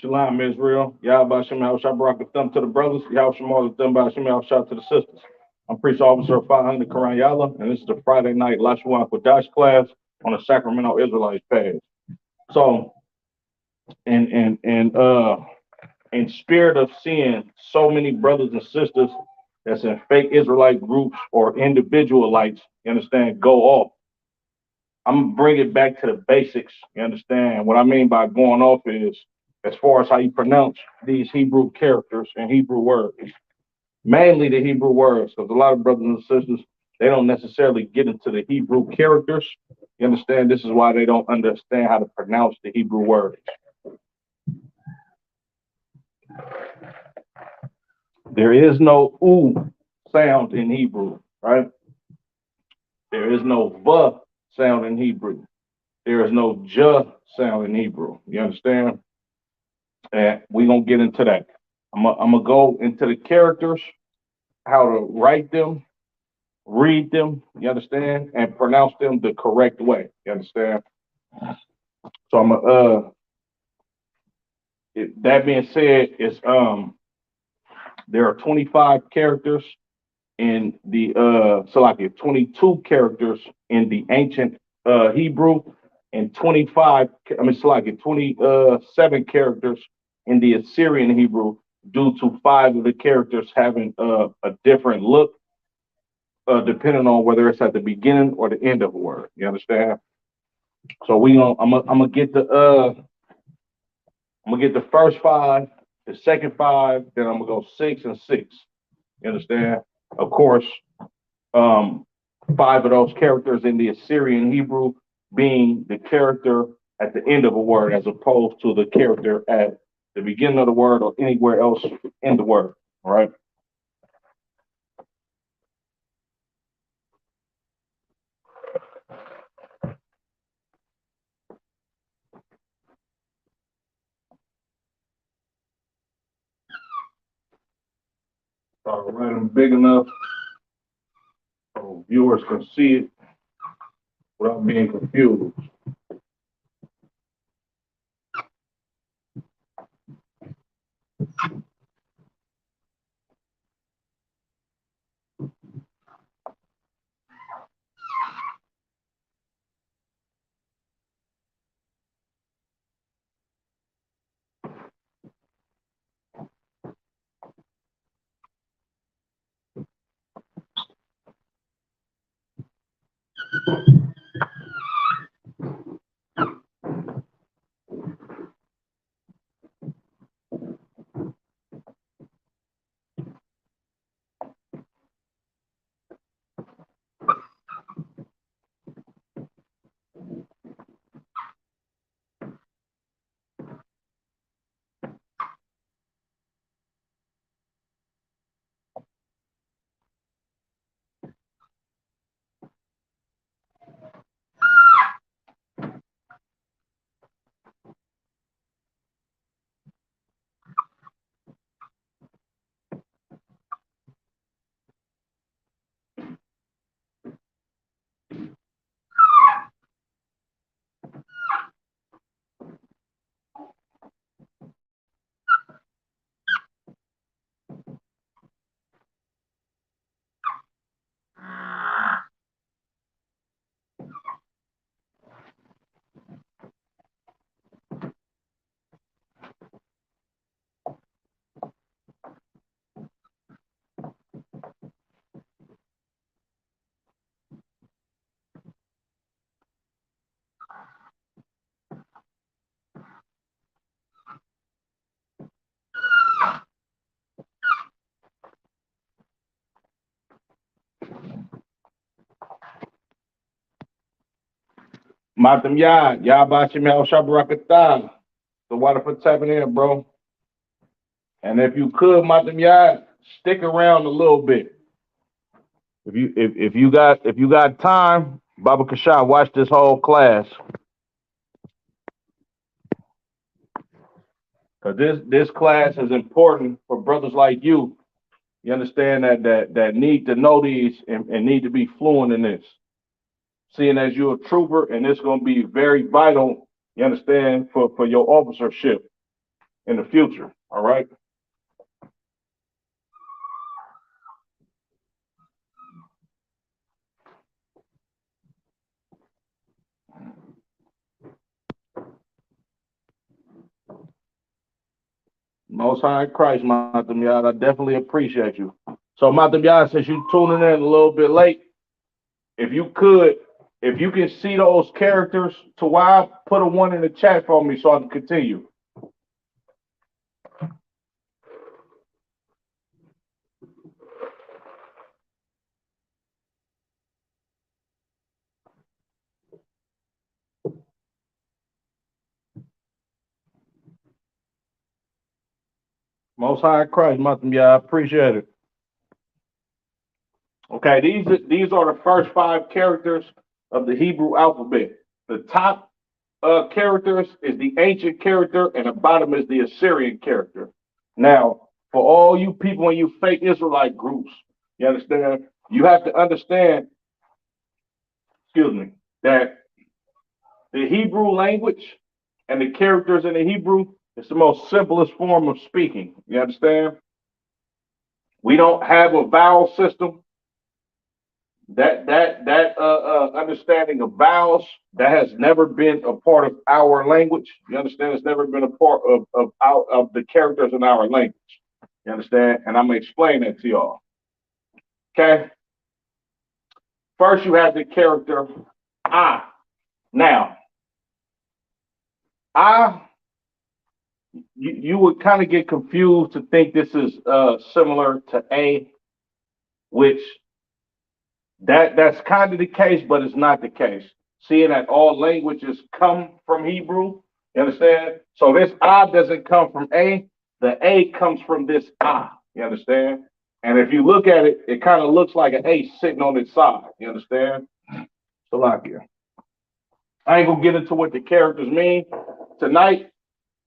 Shalom, Israel. Yahweh Shem Shah Barak the thumb to the brothers. Yahweh Shem the thumb by Shem Shah to the sisters. I'm Priest Officer 500 Quran Yalla, and this is the Friday night Lashawan Qadash class on the Sacramento Israelites page. So, in spirit of seeing so many brothers and sisters that's in fake Israelite groups or individual lights, you understand, go off. I'm gonna bring it back to the basics. You understand? What I mean by going off is as far as how you pronounce these Hebrew characters and Hebrew words, mainly the Hebrew words, because a lot of brothers and sisters they don't necessarily get into the Hebrew characters. You understand? This is why they don't understand how to pronounce the Hebrew words. There is no oo sound in Hebrew, right? There is no v sound in Hebrew. There is no j sound in Hebrew. You understand? And we're gonna get into that. I'm gonna go into the characters, how to write them, read them, you understand, and pronounce them the correct way. You understand? So that being said, is there are 25 characters in the Salakia, 22 characters in the ancient Hebrew, and 27 characters in the Assyrian Hebrew, due to 5 of the characters having a different look, depending on whether it's at the beginning or the end of a word. You understand? So I'm gonna get the first 5, the second 5, then I'm gonna go 6 and 6. You understand? Of course, 5 of those characters in the Assyrian Hebrew being the character at the end of a word, as opposed to the character at the beginning of the word or anywhere else in the word. All right. All right, I'm big enough so viewers can see it without being confused. Matam Yad, Yabashim El Shabarakatan. So why for tapping in, bro? And if you could, Matam Yad, stick around a little bit. If you got time, Baba Kashan, watch this whole class. Because this class is important for brothers like you. You understand that need to know these and need to be fluent in this. Seeing as you're a trooper, and it's going to be very vital, you understand, for your officership. in the future. All right. Most High Christ, Matam Yad, I definitely appreciate you. So, Matam Yad, since you tuning in a little bit late, if you could, if you can see those characters to why, put a one in the chat for me so I can continue. Most High Christ, Matam Yad, I appreciate it. Okay, these are the first five characters of the Hebrew alphabet. The top characters is the ancient character, and the bottom is the Assyrian character. Now, for all you people in you fake Israelite groups, you understand? You have to understand, excuse me, that the Hebrew language and the characters in the Hebrew is the most simplest form of speaking. You understand? We don't have a vowel system. That understanding of vowels that has never been a part of our language. You understand? It's never been a part of the characters in our language. You understand? And I'm gonna explain that to y'all. Okay. First, you have the character I. Now, I. You would kind of get confused to think this is similar to A, which that's kind of the case, but it's not the case. Seeing that all languages come from Hebrew, you understand? So this I doesn't come from A. The A comes from this I. You understand? And if you look at it, it kind of looks like an A sitting on its side. You understand? Salakia. I ain't gonna get into what the characters mean tonight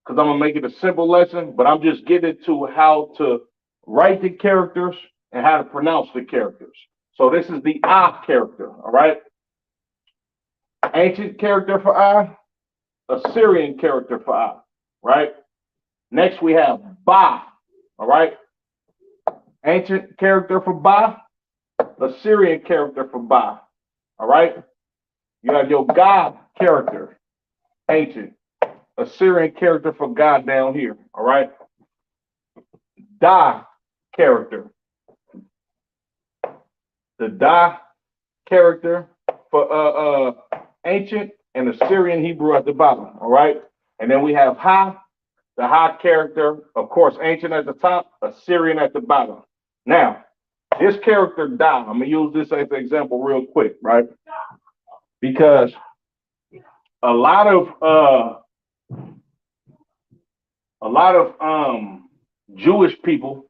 because I'm gonna make it a simple lesson, but I'm just getting to how to write the characters and how to pronounce the characters. So this is the I character, all right? Ancient character for I, Assyrian character for I, right? Next we have Ba, all right? Ancient character for Ba, Assyrian character for Ba, all right? You have your God character, ancient, Assyrian character for God down here, all right? Da character, the Da character for ancient and Assyrian Hebrew at the bottom, all right? And then we have Ha, the Ha character, of course, ancient at the top, Assyrian at the bottom. Now, this character Da, I'm gonna use this as an example real quick, right? Because a lot of Jewish people,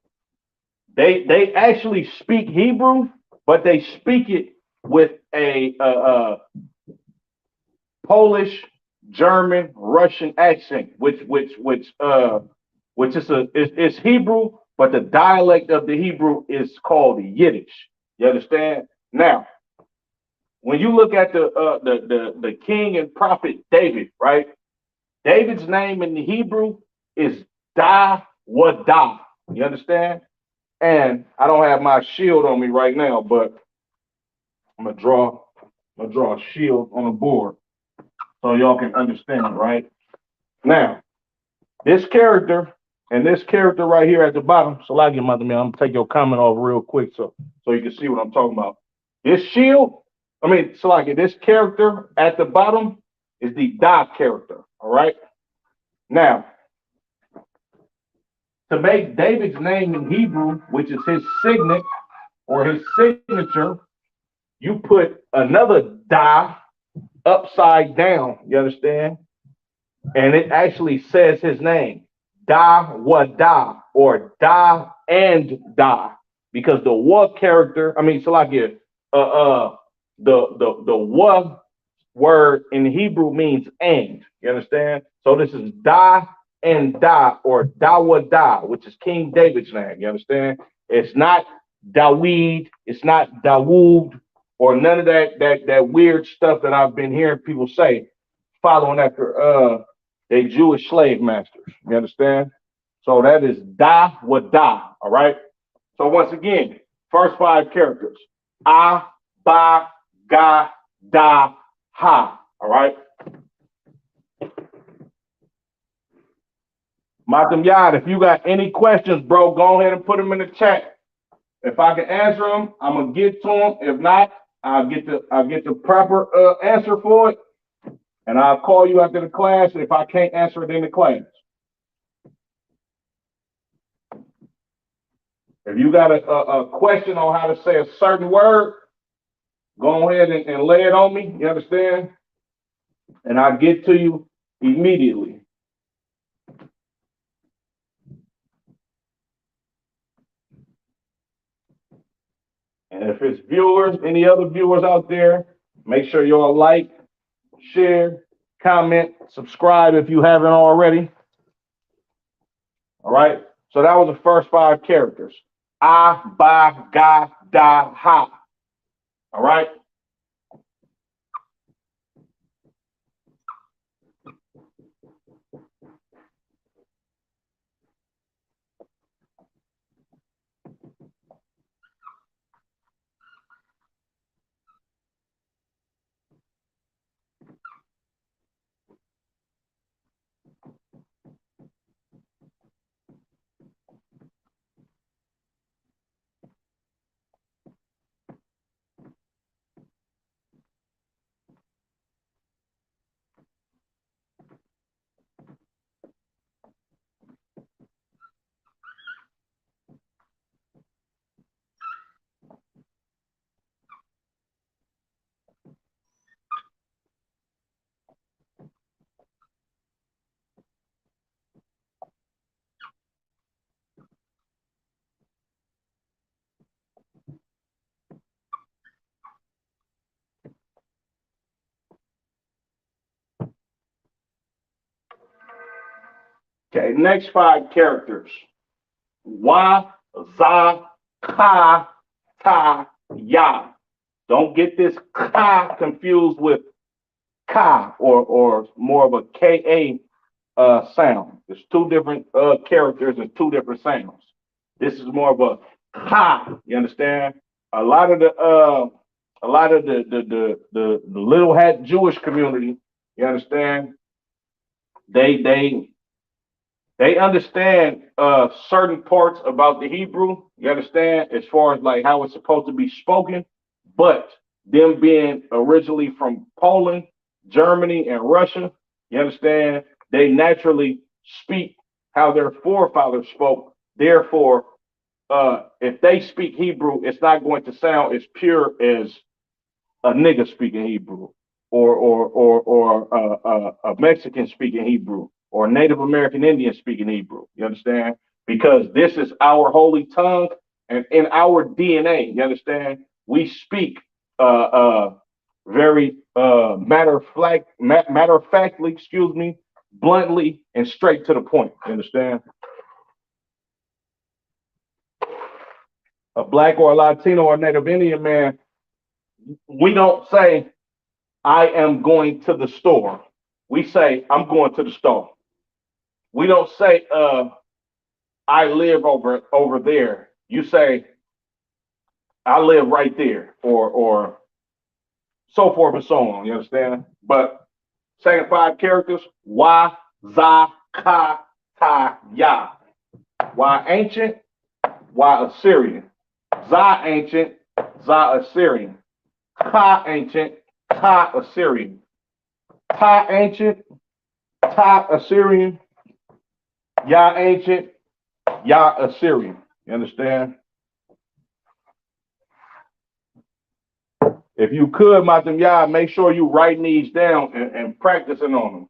they actually speak Hebrew, but they speak it with a Polish, German, Russian accent, which is Hebrew, but the dialect of the Hebrew is called Yiddish. You understand? Now, when you look at the king and prophet David, right? David's name in the Hebrew is Da Wada. You understand? And I don't have my shield on me right now, but I'm gonna draw a shield on the board so y'all can understand, right? Now, this character and this character right here at the bottom, so like your mother man, I'm gonna take your comment off real quick so you can see what I'm talking about. This shield, so like this character at the bottom is the Da character, all right? Now, to make David's name in Hebrew, which is his signet or his signature, you put another Da upside down, you understand? And it actually says his name, Da Wada, or Da and Da, because the Wa character, Salakia, the Wa word in Hebrew means and, you understand? So this is Da and Da, or Da Wada, which is King David's name, you understand? It's not Dawid, it's not Dawood, or none of that weird stuff that I've been hearing people say, following after they Jewish slave masters. You understand? So that is da wa da. All right. So once again, first five characters: a, ba, ga, da, ha. All right. Matam Yad, if you got any questions, bro, go ahead and put them in the chat. If I can answer them, I'm gonna get to them. If not, I'll get the proper answer for it, and I'll call you after the class if I can't answer it in the class. If you got a question on how to say a certain word, go ahead and lay it on me. You understand? And I'll get to you immediately. And if it's viewers, any other viewers out there, make sure y'all like, share, comment, subscribe if you haven't already. All right. So that was the first five characters. A, ba, ga, da, ha. All right. Okay. Next five characters. Wa, za, ka, ta, ya. Don't get this ka confused with ka or more of a ka sound. There's two different characters and two different sounds. This is more of a ka. You understand? A lot of the little hat Jewish community, you understand? They they they understand certain parts about the Hebrew. You understand, as far as like how it's supposed to be spoken, but them being originally from Poland, Germany, and Russia, you understand, they naturally speak how their forefathers spoke. Therefore, if they speak Hebrew, it's not going to sound as pure as a nigga speaking Hebrew, or a Mexican speaking Hebrew, or a Native American Indian speaking Hebrew. You understand? Because this is our holy tongue and in our DNA. You understand? We speak very matter of factly, excuse me, bluntly and straight to the point. You understand? A black or a Latino or Native Indian man, we don't say I am going to the store. We say, I'm going to the store. We don't say, I live over there. You say, I live right there, or so forth and so on. You understand? But second five characters: wa, za, ka, ta, ya. Wa ancient, wa Assyrian. Za ancient, za Assyrian. Ka ancient, ka Assyrian. Ta ancient, ta Assyrian. Ya ancient, ya Assyrian. You understand? If you could, Matam Yah, make sure you writing these down and practicing on them,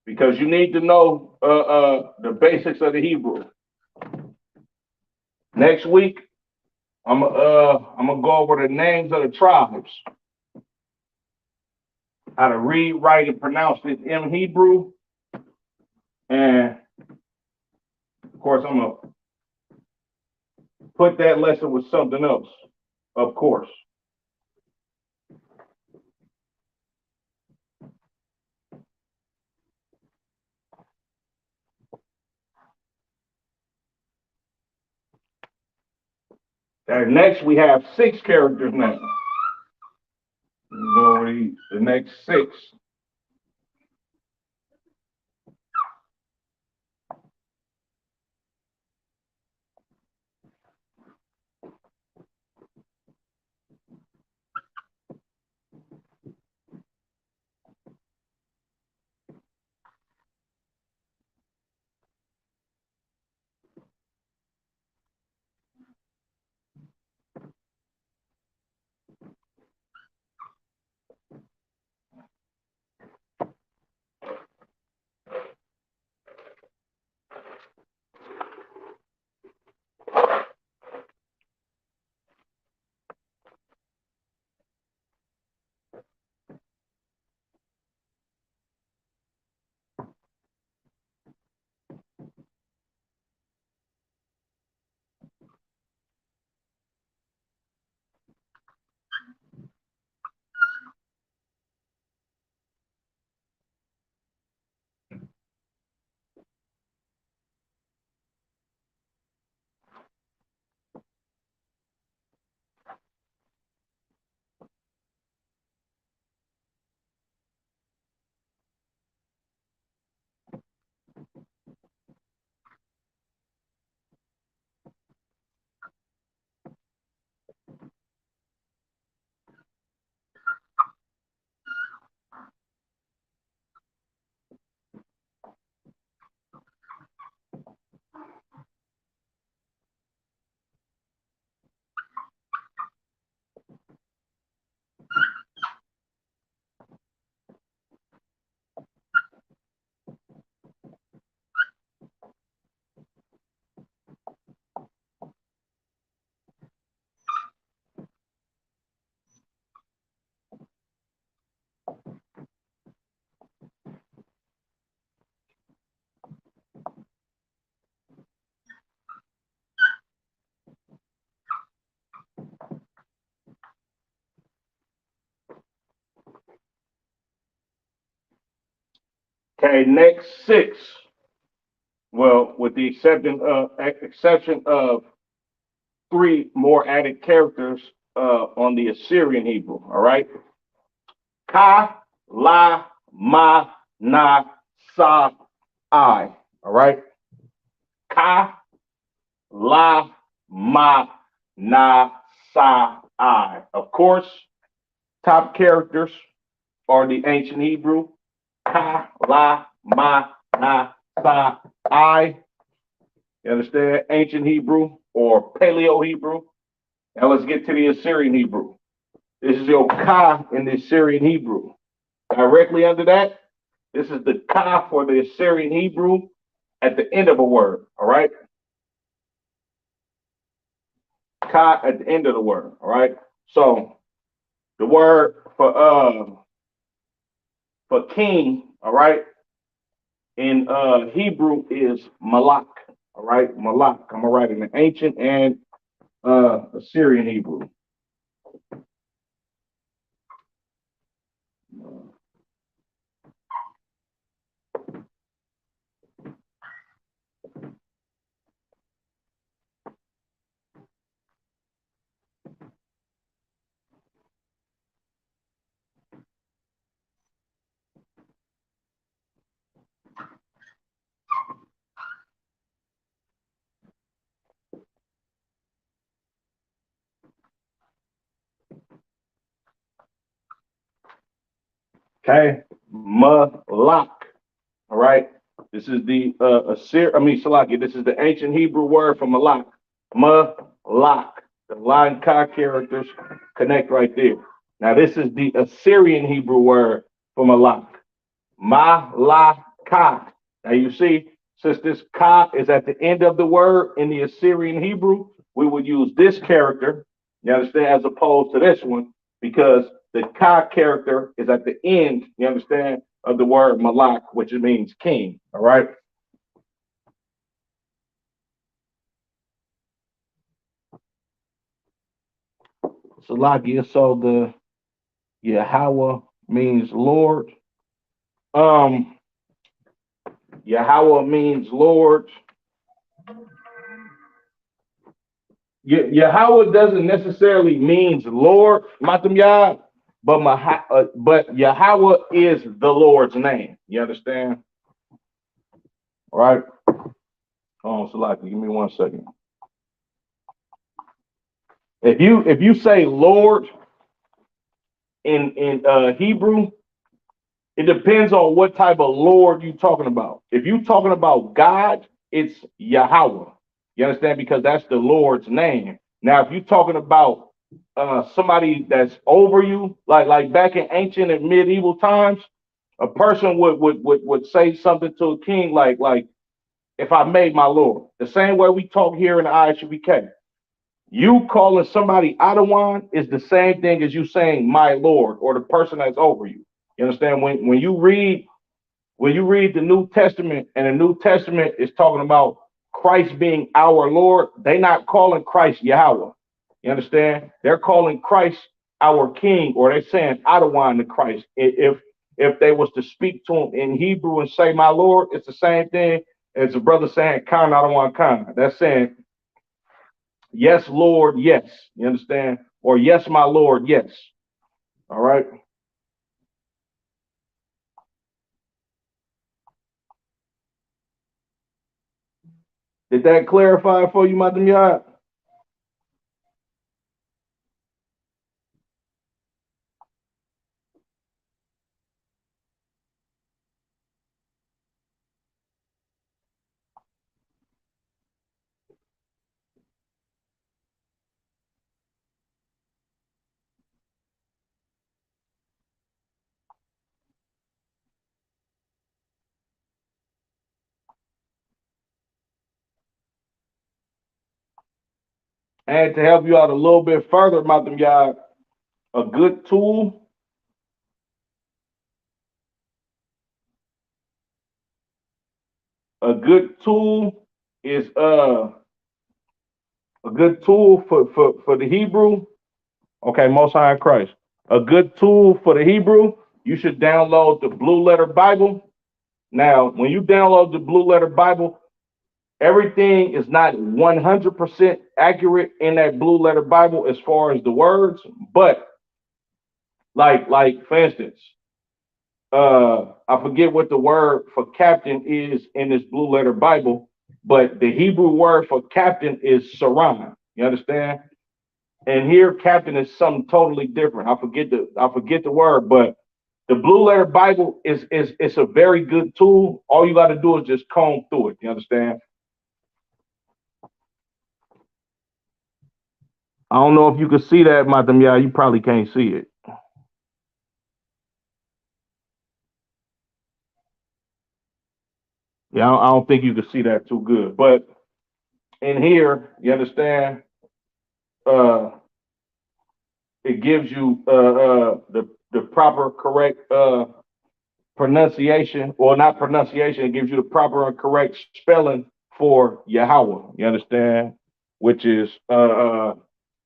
because you need to know the basics of the Hebrew. Next week, I'm gonna go over the names of the tribes, how to read, write, and pronounce it in Hebrew, and of course, I'm gonna put that lesson with something else, of course. Okay, next we have 6 characters now. Go over the next 6. Okay, next 6. Well, with the exception of 3 more added characters on the Assyrian Hebrew. All right, Ka, La, Ma, Na, Sa, I. All right, Ka, La, Ma, Na, Sa, I. Of course, top characters are the ancient Hebrew. Ka, La, Ma, Na, Sa, I. You understand? Ancient Hebrew or Paleo Hebrew. Now let's get to the Assyrian Hebrew. This is your Ka in the Assyrian Hebrew. Directly under that, this is the Ka for the Assyrian Hebrew at the end of a word. All right? Ka at the end of the word. All right? So the word for king, all right, in Hebrew is malak. All right, malak. I'm gonna write it in ancient and Assyrian Hebrew. Okay, malak. All right. This is the Salaki. This is the ancient Hebrew word for malak. Malak. The line ka characters connect right there. Now this is the Assyrian Hebrew word for malak. Malaka. Now you see, since this ka is at the end of the word in the Assyrian Hebrew, we would use this character, you understand, as opposed to this one, because the ka character is at the end, you understand, of the word malak, which means king. All right. Salakia, so the Yahweh means Lord. Um, Yahweh means Lord. Yahweh doesn't necessarily means Lord, Matam Yah, but but Yahweh is the Lord's name. You understand? All right. Oh, Salaki, give me 1 second. If you say Lord in Hebrew, it depends on what type of Lord you're talking about. If you're talking about God, it's Yahweh. You understand? Because that's the Lord's name. Now, if you're talking about somebody that's over you, like back in ancient and medieval times, a person would say something to a king like if I made my Lord. The same way we talk here in the ISUBK. You calling somebody Adawan is the same thing as you saying my Lord or the person that's over you. You understand? When you read the New Testament and the New Testament is talking about Christ being our Lord, they not calling Christ Yahweh. You understand? They're calling Christ our King, or they're saying Adawan to Christ. If they was to speak to him in Hebrew and say my Lord, it's the same thing as a brother saying Khan Adawan Khan. That's saying yes, Lord, yes. You understand? Or yes, my Lord, yes. All right. Did that clarify for you, Madam Yard? And to help you out a little bit further, Madam Yard, a good tool, a good tool is a good tool for the Hebrew. Okay, Most High in Christ. A good tool for the Hebrew, you should download the Blue Letter Bible. Now, when you download the Blue Letter Bible, everything is not 100% accurate in that Blue Letter Bible as far as the words, but like for instance, I forget what the word for captain is in this Blue Letter Bible, but the Hebrew word for captain is saran. You understand? And here, captain is something totally different. I forget the word, but the Blue Letter Bible is it's a very good tool. All you got to do is just comb through it. You understand? I don't know if you can see that, Madam. Yeah, you probably can't see it. Yeah, I don't think you can see that too good. But in here, you understand, uh, it gives you the proper correct pronunciation, or not pronunciation. It gives you the proper and correct spelling for Yahweh. You understand, which is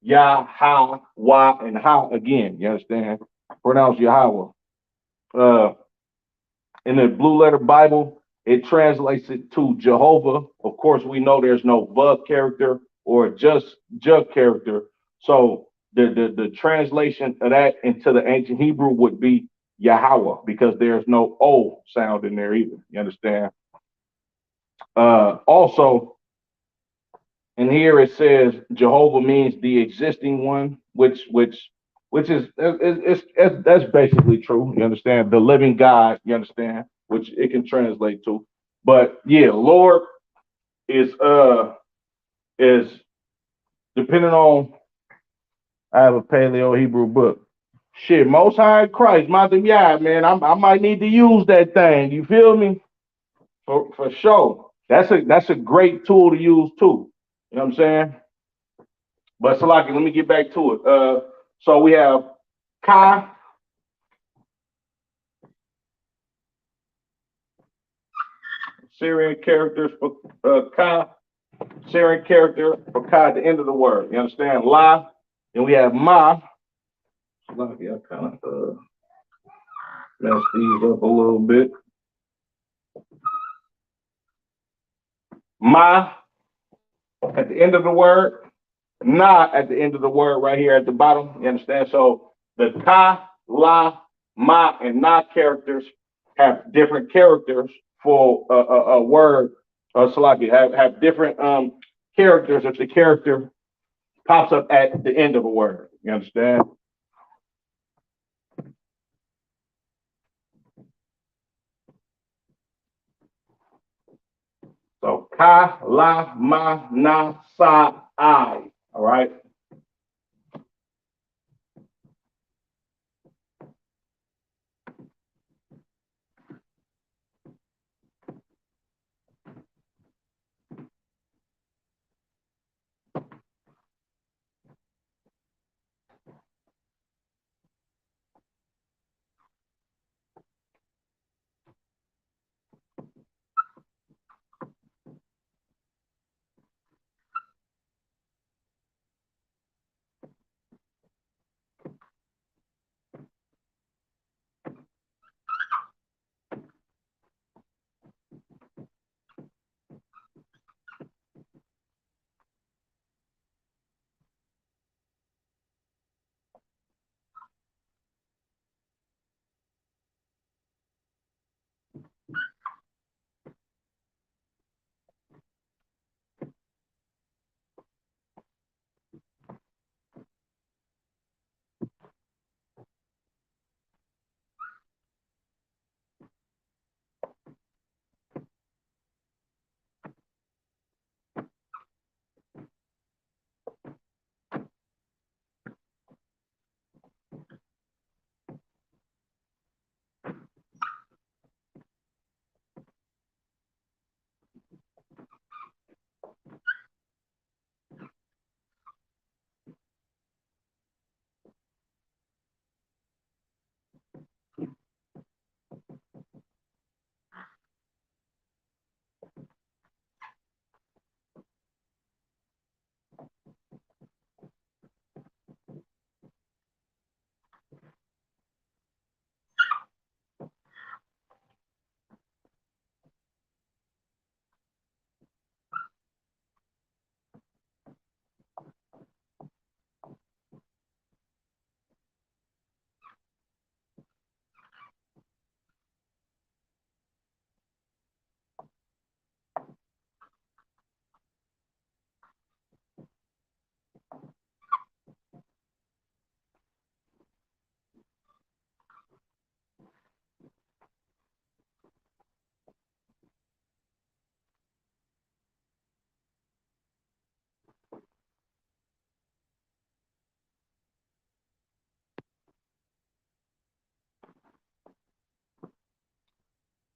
Yah, Ha, Wa, and Ha again. You understand? Pronounce Yahweh. Uh, in the Blue Letter Bible, it translates it to Jehovah. Of course, we know there's no Vav character or just Jug character. So the translation of that into the ancient Hebrew would be Yahweh, because there's no O sound in there either. You understand? Also, and here it says Jehovah means the existing one, which is that's basically true. You understand? The living God. You understand? Which it can translate to. But yeah, Lord is depending on. I have a Paleo Hebrew book. Shit, Most High Christ, Mother Yah, man. I might need to use that thing. You feel me? For sure. That's a great tool to use too. You know what I'm saying? But Salaki, let me get back to it. So we have Ka, Syrian characters for Ka, Syrian character for Ka at the end of the word. You understand? La. Then we have Ma. Salaki, I kind of messed these up a little bit. Ma at the end of the word. na at the end of the word right here at the bottom. You understand? So the ka, la, ma, and na characters have different characters for a word. Salaki have different characters if the character pops up at the end of a word. You understand? So ka, la, ma, na, sa, I. All right.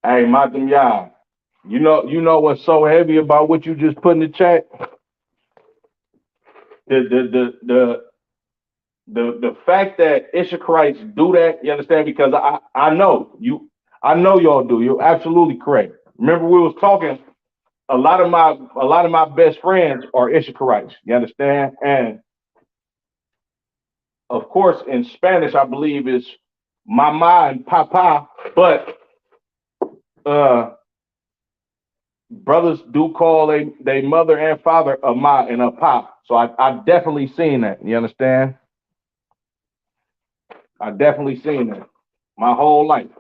Hey, Matam Yah, you know what's so heavy about what you just put in the chat? The the the the the fact that Issacharites do that, you understand? Because I know y'all do. You're absolutely correct. Remember, we was talking. A lot of my best friends are Issacharites. You understand? And of course, in Spanish, I believe it's mama and papa. But uh, brothers do call they mother and father a ma and a pop. So I definitely seen that. You understand? I definitely seen that my whole life.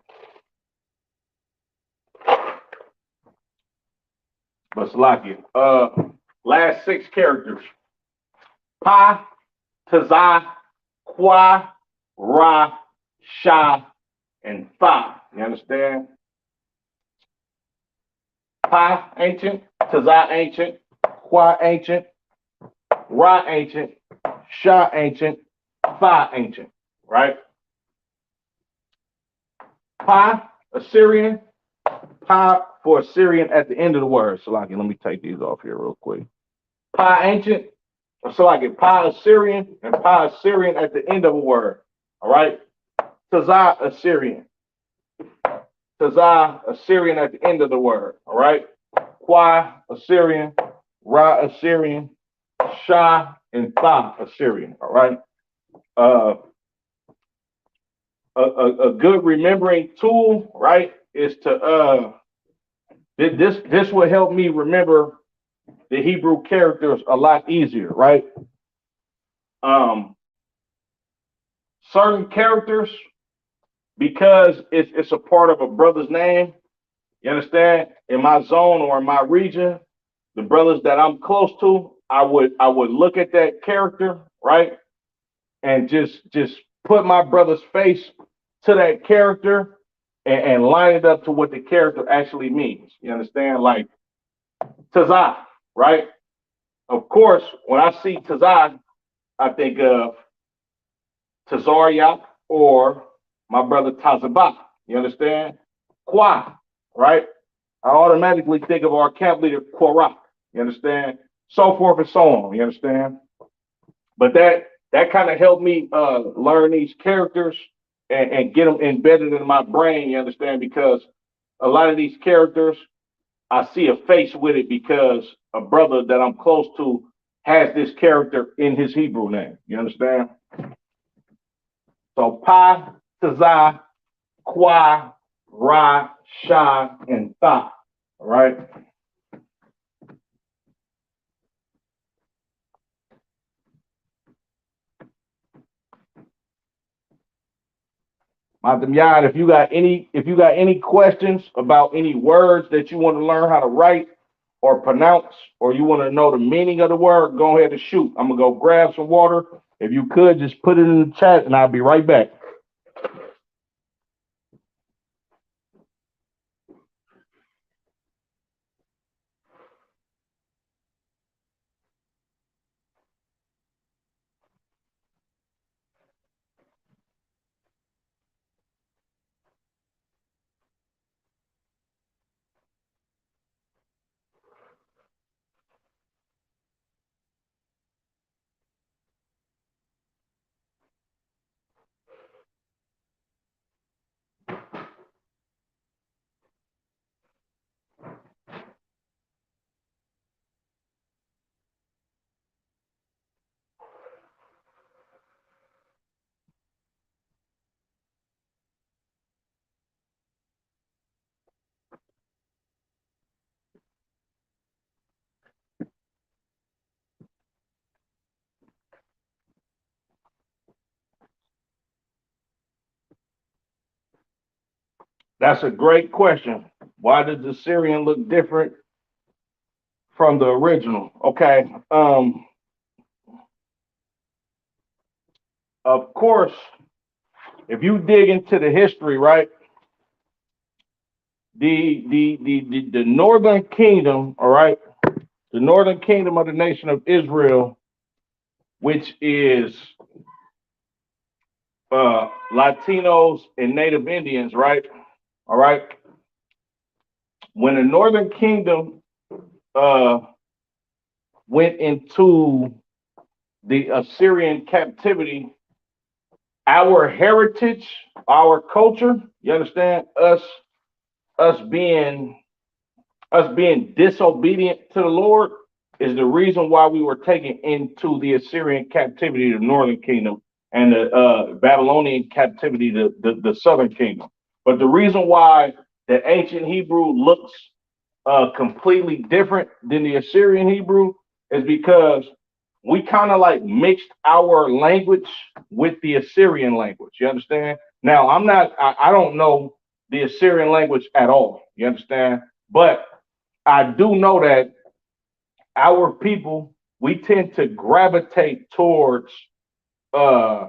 But Salakia. Last six characters. Pa, Taza, Kwa, Ra, Sha, and Fa. You understand? Pa, ancient. Taza, ancient. Kwa, ancient. Ra, ancient. Sha, ancient. Fa, ancient. Right? Pa, Assyrian. Pa for Assyrian at the end of the word. Salaki, let me take these off here real quick. Pa, ancient. So I get Pa Assyrian and Pa Assyrian at the end of a word. All right. Tazah Assyrian. Tazah Assyrian at the end of the word. All right. Kwa Assyrian. Ra Assyrian. Shah and Tha Assyrian. All right. Uh, a good remembering tool, right, is to this will help me remember the Hebrew characters a lot easier, right? Um, Certain characters, because it's a part of a brother's name, you understand? In my zone or in my region, the brothers that I'm close to, I would look at that character, right? And just put my brother's face to that character and line it up to what the character actually means. You understand? Like Tazah, right? Of course, when I see Tazah, I think of Tazariak or my brother Tazabah. You understand? Kwa, right? I automatically think of our camp leader Kwarak. You understand? So forth and so on. You understand? But that kind of helped me learn these characters and get them embedded in my brain. You understand? Because a lot of these characters, I see a face with it because a brother that I'm close to has this character in his Hebrew name. You understand? So Pa, Tazah, Kwa, Ra, Sha, and Tha. All right. Madam Yad, if you got any questions about any words that you want to learn how to write or pronounce, or you want to know the meaning of the word, go ahead and shoot. I'm gonna go grab some water. If you could, just put it in the chat, and I'll be right back. That's a great question. Why does the Syrian look different from the original? Okay. Of course, if you dig into the history, right, the northern kingdom, all right, the northern kingdom of the nation of Israel, which is Latinos and Native Indians, right? All right. When the northern kingdom uh, went into the Assyrian captivity, our heritage, our culture, you understand, us being disobedient to the Lord is the reason why we were taken into the Assyrian captivity, the northern kingdom, and the Babylonian captivity, the southern kingdom. But the reason why the ancient Hebrew looks completely different than the Assyrian Hebrew is because we kind of like mixed our language with the Assyrian language. You understand? Now, I don't know the Assyrian language at all. You understand? But I do know that our people, we tend to gravitate towards uh,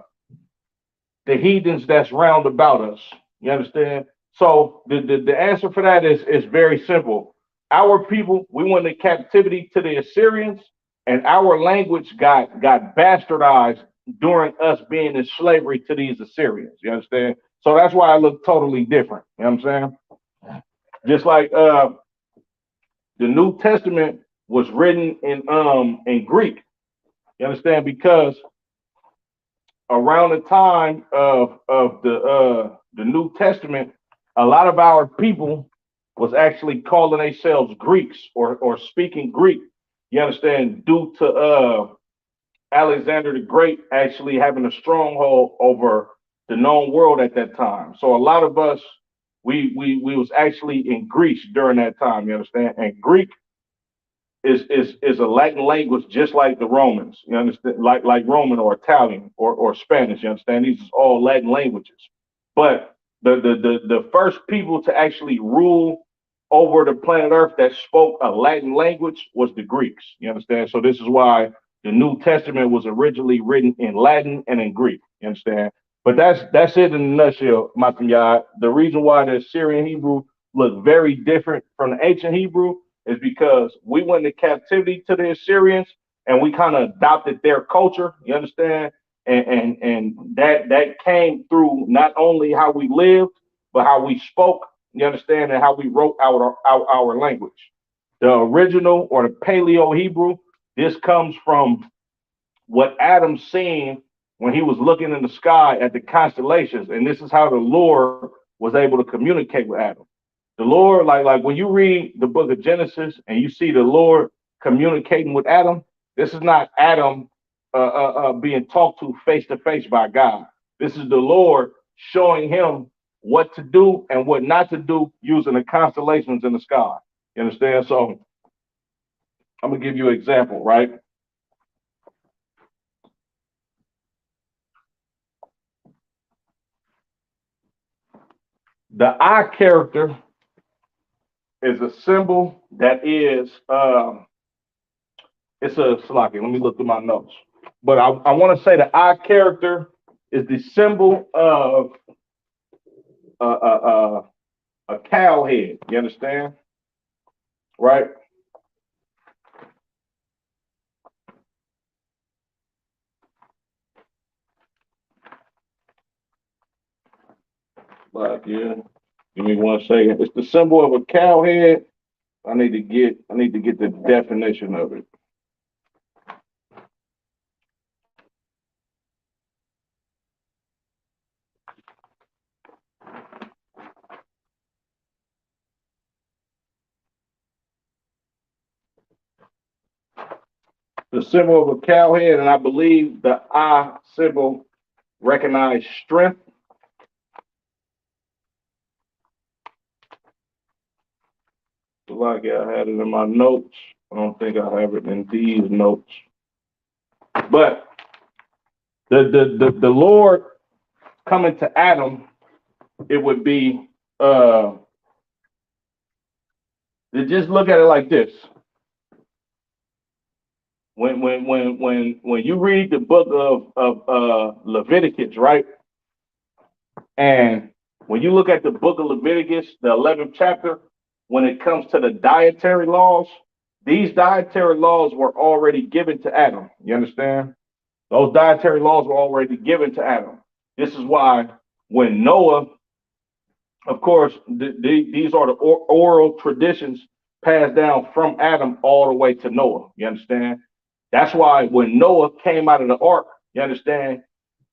the heathens that's round about us. You understand? So the answer for that is very simple. Our people, we went into captivity to the Assyrians, and our language got bastardized during us being in slavery to these Assyrians. You understand? So that's why I look totally different. You know what I'm saying? Just like the New Testament was written in Greek. You understand? Because around the time of the New Testament, a lot of our people was actually calling themselves Greeks or speaking Greek. You understand? Due to Alexander the Great actually having a stronghold over the known world at that time. So a lot of us we was actually in Greece during that time. You understand? And Greek is a Latin language just like the Romans. You understand? Like Roman or Italian or Spanish. You understand? These are all Latin languages. But the first people to actually rule over the planet Earth that spoke a Latin language was the Greeks. You understand? So this is why the New Testament was originally written in Latin and in Greek. You understand? But that's it in a nutshell, Matanya. The reason why the Syrian Hebrew look very different from the ancient Hebrew is because we went into captivity to the Assyrians and we kind of adopted their culture. You understand? And that came through not only how we lived, but how we spoke. You understand? And how we wrote our language. The original or the Paleo Hebrew, this comes from what Adam seen when he was looking in the sky at the constellations, and this is how the Lord was able to communicate with Adam. The Lord, like when you read the book of Genesis and you see the Lord communicating with Adam, this is not Adam being talked to face by God. This is the Lord showing him what to do and what not to do using the constellations in the sky. You understand? So I'm gonna give you an example, right? The I character is a symbol that is it's a slocking. Let me look at my notes. But I want to say the I character is the symbol of a cow head. You understand? Right? Like, yeah. Give me 1 second. It's the symbol of a cow head. I need to get the definition of it. The symbol of a cow head, and I believe the I symbol recognize strength. Like I had it in my notes. I don't think I have it in these notes. But the Lord coming to Adam, it would be to just look at it like this. When you read the book of Leviticus, right? And when you look at the book of Leviticus, the 11th chapter, when it comes to the dietary laws, these dietary laws were already given to Adam. You understand? Those dietary laws were already given to Adam. This is why when Noah, of course, these are the oral traditions passed down from Adam all the way to Noah. You understand? That's why when Noah came out of the ark, you understand,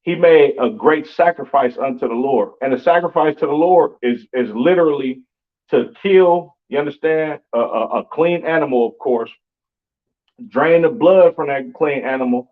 he made a great sacrifice unto the Lord. And the sacrifice to the Lord is literally to kill, you understand, a clean animal, of course, drain the blood from that clean animal,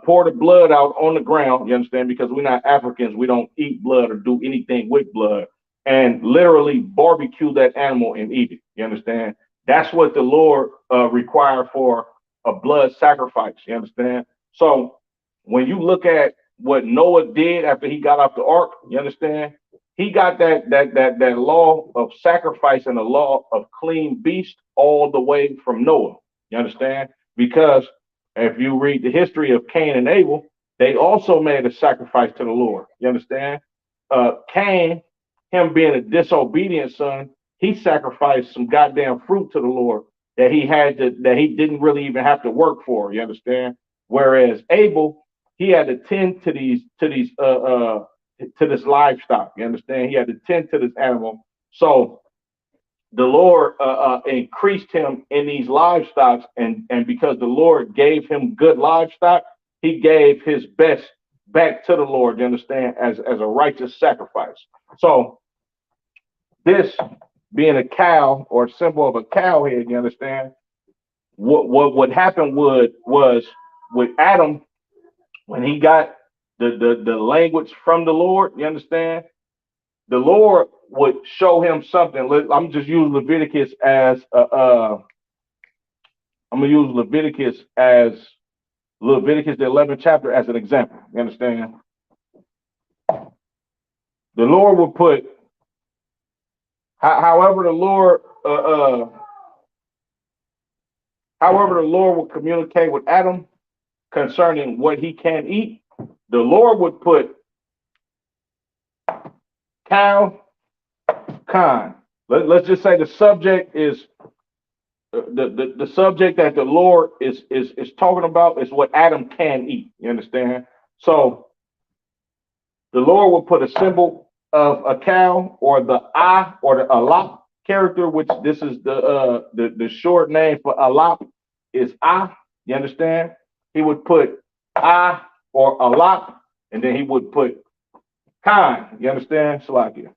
pour the blood out on the ground, you understand, because we're not Africans, we don't eat blood or do anything with blood, and literally barbecue that animal and eat it, you understand? That's what the Lord required for a blood sacrifice, you understand? So when you look at what Noah did after he got off the ark, you understand? He got that law of sacrifice and the law of clean beast all the way from Noah. You understand? Because if you read the history of Cain and Abel, they also made a sacrifice to the Lord. You understand? Cain, him being a disobedient son, he sacrificed some goddamn fruit to the Lord that he didn't really even have to work for. You understand? Whereas Abel, he had to tend to this livestock. You understand? He had to tend to this animal. So the Lord increased him in these livestock, and because the Lord gave him good livestock, he gave his best back to the Lord, you understand, as a righteous sacrifice. So this being a cow or a symbol of a cow head, you understand, what happened was with Adam when he got the language from the Lord, you understand, the Lord would show him something. I'm just using Leviticus as I'm gonna use Leviticus the 11th chapter as an example. You understand? The Lord will put, however the Lord, however the Lord will communicate with Adam concerning what he can eat. The Lord would put cow, con. Let's just say the subject is the subject that the Lord is talking about is what Adam can eat. You understand? So the Lord will put a symbol of a cow or the I or the alap character, which this is the short name for alap is I. You understand? He would put I or alap, and then he would put Khan. You understand? Salakia.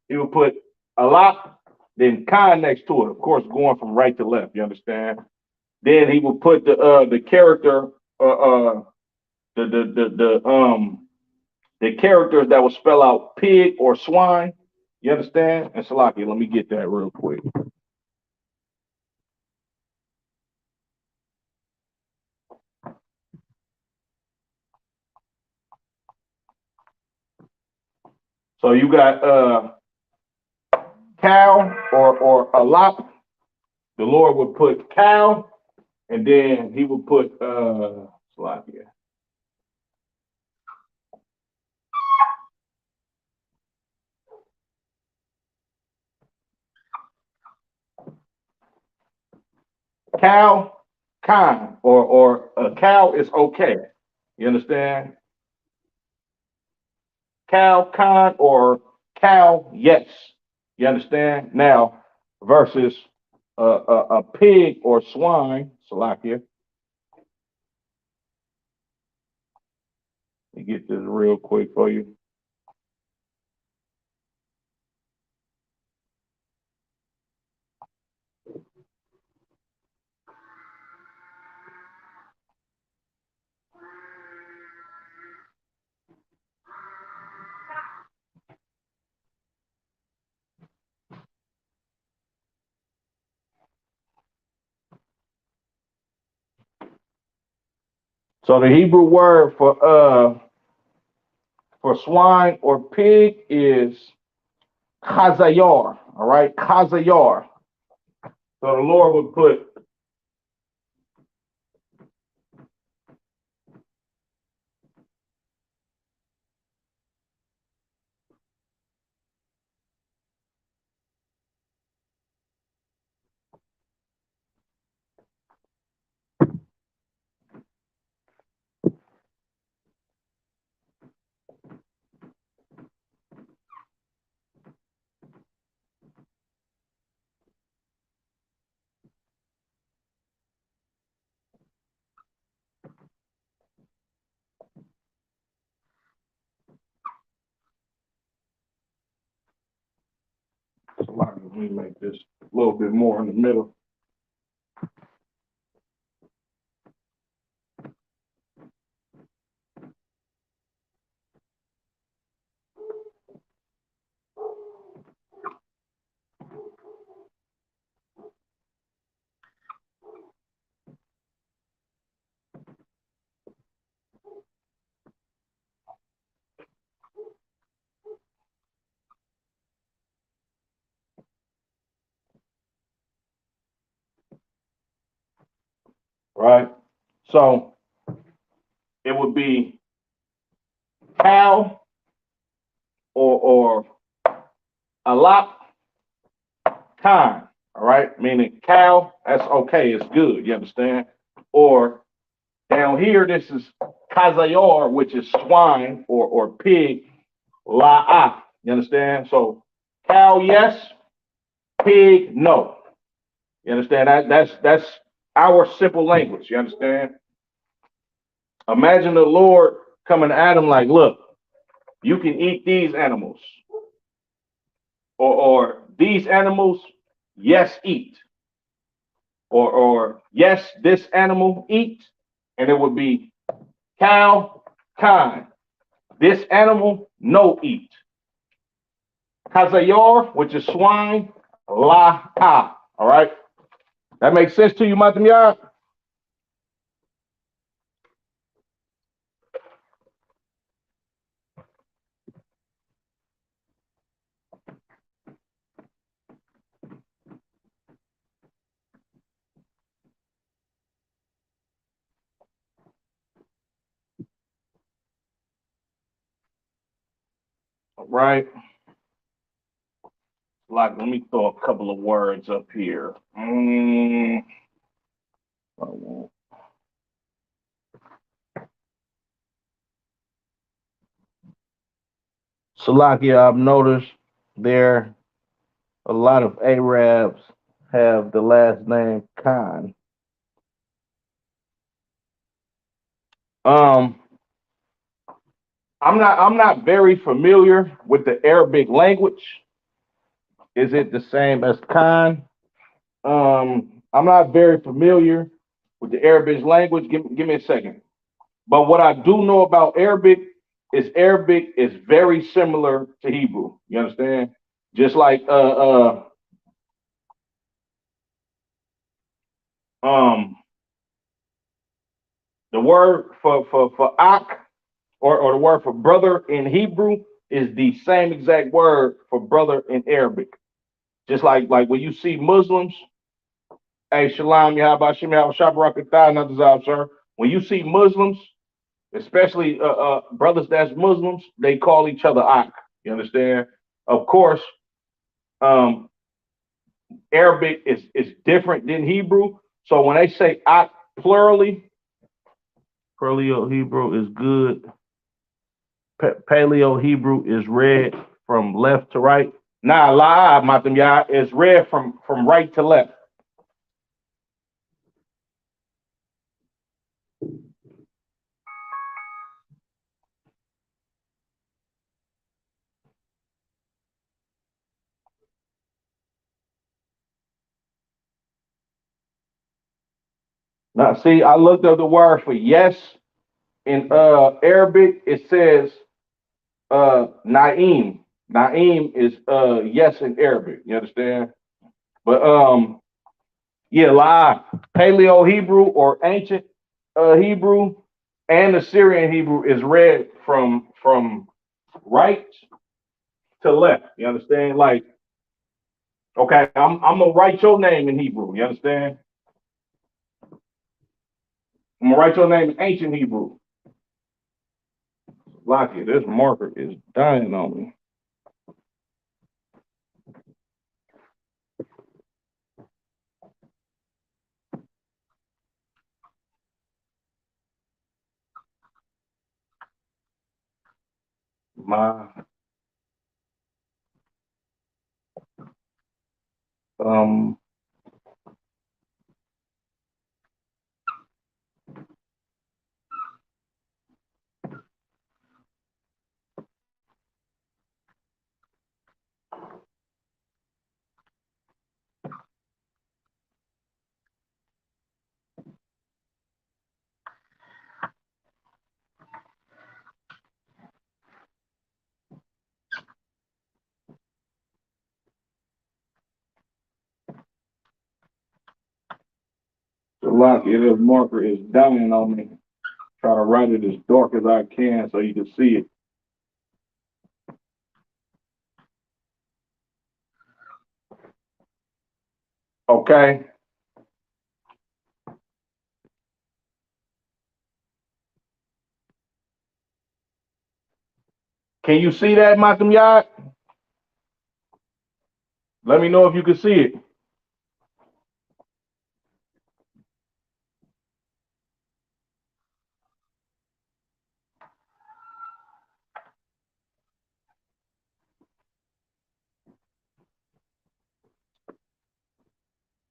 He would put alap, then Khan next to it. Of course, going from right to left. You understand? Then he would put the character the characters that will spell out pig or swine. You understand? And Salaki, let me get that real quick. So you got cow or a lop. The Lord would put cow, and then he would put Salaki. Cow, con, or a cow is okay. You understand? Cow, con, or cow, yes. You understand? Now, versus a pig or swine, Salakia. Let me get this real quick for you. So the Hebrew word for swine or pig is chazayar. All right, chazayar. So the Lord would put let me make this a little bit more in the middle. Right. So it would be cow or a lot time. All right, meaning cow. That's okay. It's good. You understand? Or down here, this is kazayor, which is swine or pig. La'ah. You understand? So cow, yes. Pig, no. You understand? That's our simple language. You understand? Imagine the Lord coming to Adam like, look, you can eat these animals, or these animals, yes, eat, or yes, this animal eat, and it would be cow, kind. This animal, no eat. Kazayor, which is swine, la ah. All right. That makes sense to you, Matam Yah? Right. Like, let me throw a couple of words up here. Salakia, I've noticed there a lot of Arabs have the last name Khan. Um, I'm not very familiar with the Arabic language. Is it the same as Khan? I'm not very familiar with the Arabic language. Give me a second. But what I do know about Arabic is very similar to Hebrew. You understand? Just like um the word for ak or the word for brother in Hebrew is the same exact word for brother in Arabic. Just like when you see Muslims, hey Shalom, Yahabashim, Yahabashabarakatah, Nadazab, sir. When you see Muslims, especially brothers that's Muslims, they call each other ak. You understand? Of course, um, Arabic is different than Hebrew. So when they say ak plurally, Paleo Hebrew is good. Paleo Hebrew is read from left to right. Nah, la matam ya is read from right to left. Now, see, I looked up the word for yes in Arabic. It says Naim. Naim is yes in Arabic. You understand? But yeah, la Paleo Hebrew or ancient Hebrew and Assyrian Hebrew is read from right to left. You understand? Like, okay, I'm gonna write your name in Hebrew. You understand? I'm gonna write your name in ancient Hebrew. Lucky, this marker is dying on me. My um Lucky, this marker is dying on me. Try to write it as dark as I can so you can see it. Okay. Can you see that, Malcolm Yard? Let me know if you can see it.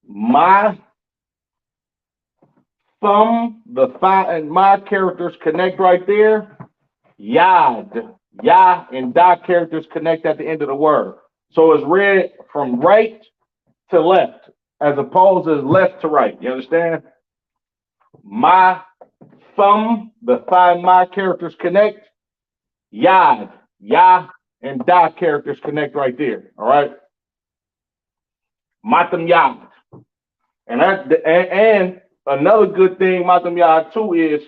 My thumb, the thigh, and my characters connect right there. Yad, Yah, and Da characters connect at the end of the word. So it's read from right to left, as opposed to left to right. You understand? My thumb, the thigh, and my characters connect. Yad, Yah, and Da characters connect right there. All right. Matam Yad. And another good thing, Matam Yah, too, is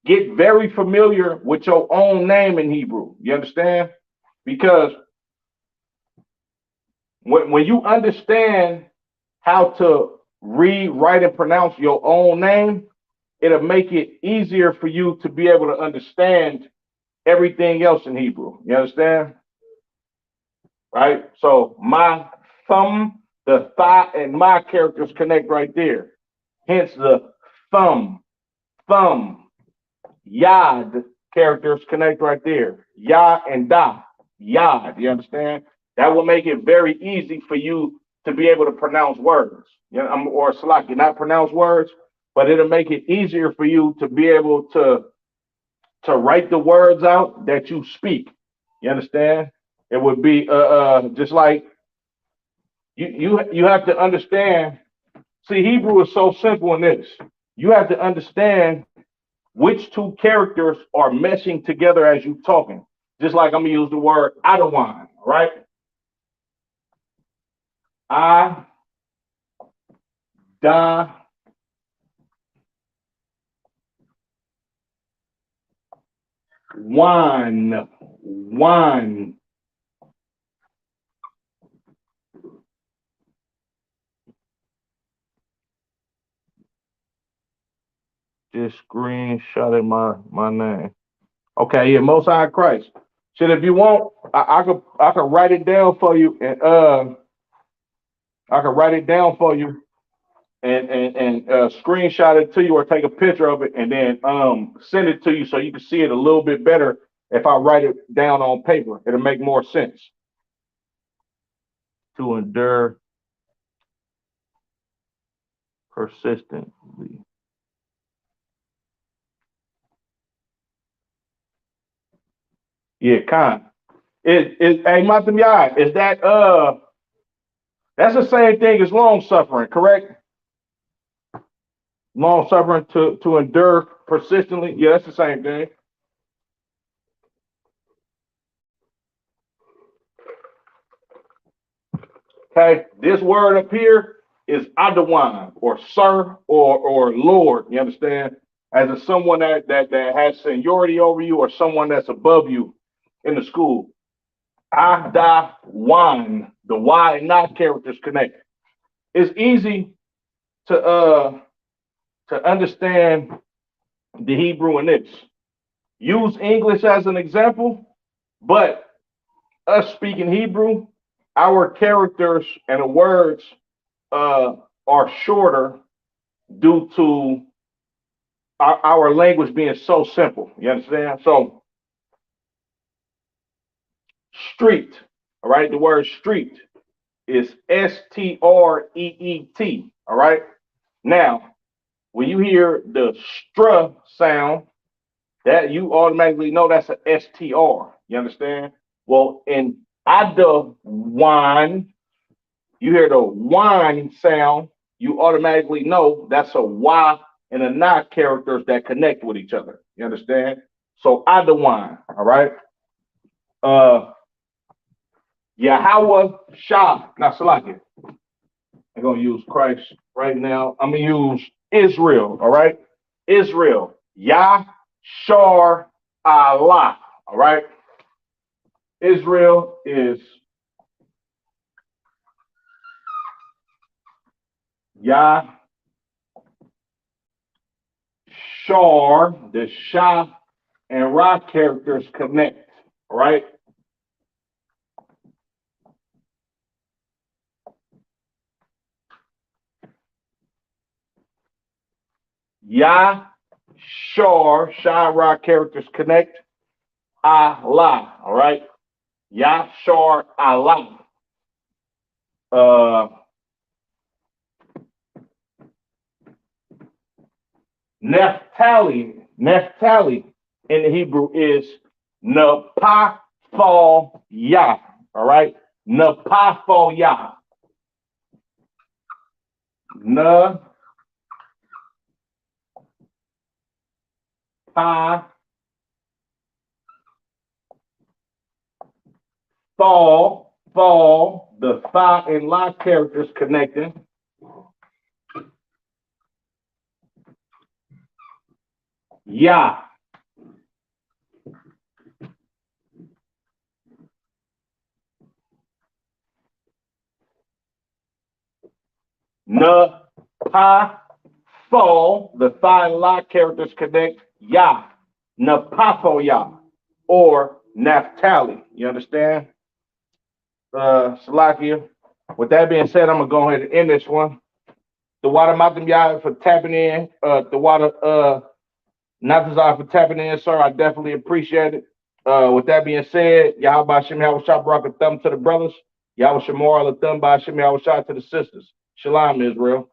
get very familiar with your own name in Hebrew. You understand? Because when you understand how to read, write, and pronounce your own name, it'll make it easier for you to be able to understand everything else in Hebrew. You understand? Right? So my thumb, the thigh, and my characters connect right there. Hence the thumb, thumb, yad characters connect right there. Ya and da, yad. You understand? That will make it very easy for you to be able to pronounce words. You know, or Salaki, not pronounce words, but it'll make it easier for you to be able to write the words out that you speak. You understand? It would be just like you have to understand. See, Hebrew is so simple in this. You have to understand which two characters are meshing together as you talking. Just like I'm gonna use the word Adawan, right? I da one. Just screenshotted my name. Okay, yeah, Most High Christ. Shit, if you want, I could write it down for you, and I could write it down for you, and screenshot it to you, or take a picture of it, and then send it to you so you can see it a little bit better. If I write it down on paper, it'll make more sense. To endure persistently. Yeah, kind. Hey, Matam Yai, is that that's the same thing as long suffering, correct? Long suffering to endure persistently. Yeah, that's the same thing. Okay, this word up here is Adawan, or sir, or Lord. You understand? As a someone that has seniority over you, or someone that's above you in the school. Adawan, the Y and not characters connect. It's easy to understand the Hebrew in this. Use English as an example, but us speaking Hebrew, our characters and the words are shorter due to our language being so simple. You understand? So, street, all right, the word street is Street. All right. Now, when you hear the str sound, that you automatically know that's a STR. You understand? Well, in Adawan, you hear the wine sound, you automatically know that's a Y and a Na characters that connect with each other. You understand? So Adawan, all right? Uh Yahweh Shah. Now Salakia. I'm gonna use Christ right now. I'm gonna use Israel, all right? Israel. Yah Shar Allah. All right. Israel is Yah Shar, the Shah and Ra characters connect. All right. Yah Shar, Shah and Ra characters connect. Allah. All right. Yah Shar Allah. Uh, Naphtali in the Hebrew is Napathal Yah. All right. Napathal Yah. Na pa fall, the fa and la characters connecting. Ya. Na, pa, fo. The thigh and lock characters connect. Ya. Na, pa, fo, ya. Or Naphtali. You understand? Salakia. With that being said, I'm going to go ahead and end this one. The water Matam Yah for tapping in. The water Natazar for tapping in, sir. I definitely appreciate it. With that being said, Yahweh Shem Yahweh Shah brought a thumb to the brothers. Yahweh Shemor a thumb by Shem Yahweh Shah to the sisters. Shalom, Israel.